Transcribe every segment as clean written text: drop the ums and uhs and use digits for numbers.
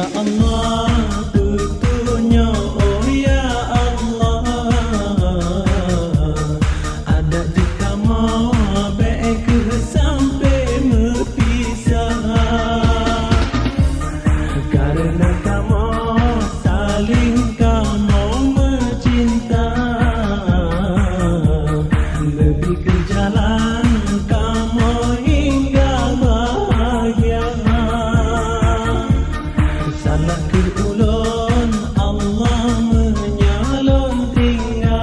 Allah tuturnya, oh ya Allah, ada jika mau baik sampai berpisah, karena kamu saling kamu mencinta, lebih ke jalan kamu hingga bahagia. Salah ke ulun Allah menyalon tinggai.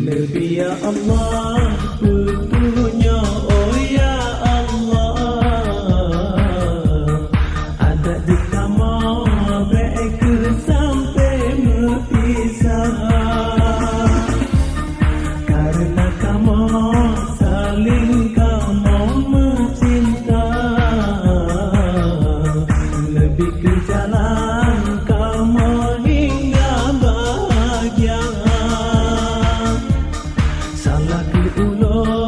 Lebih ya Allah tuturnya, oh ya Allah, ada di kamu baik sampai berpisah, karena kamu saling kamu mencinta, lebih ke jalan kamu hingga bahagia. Salah ke ulun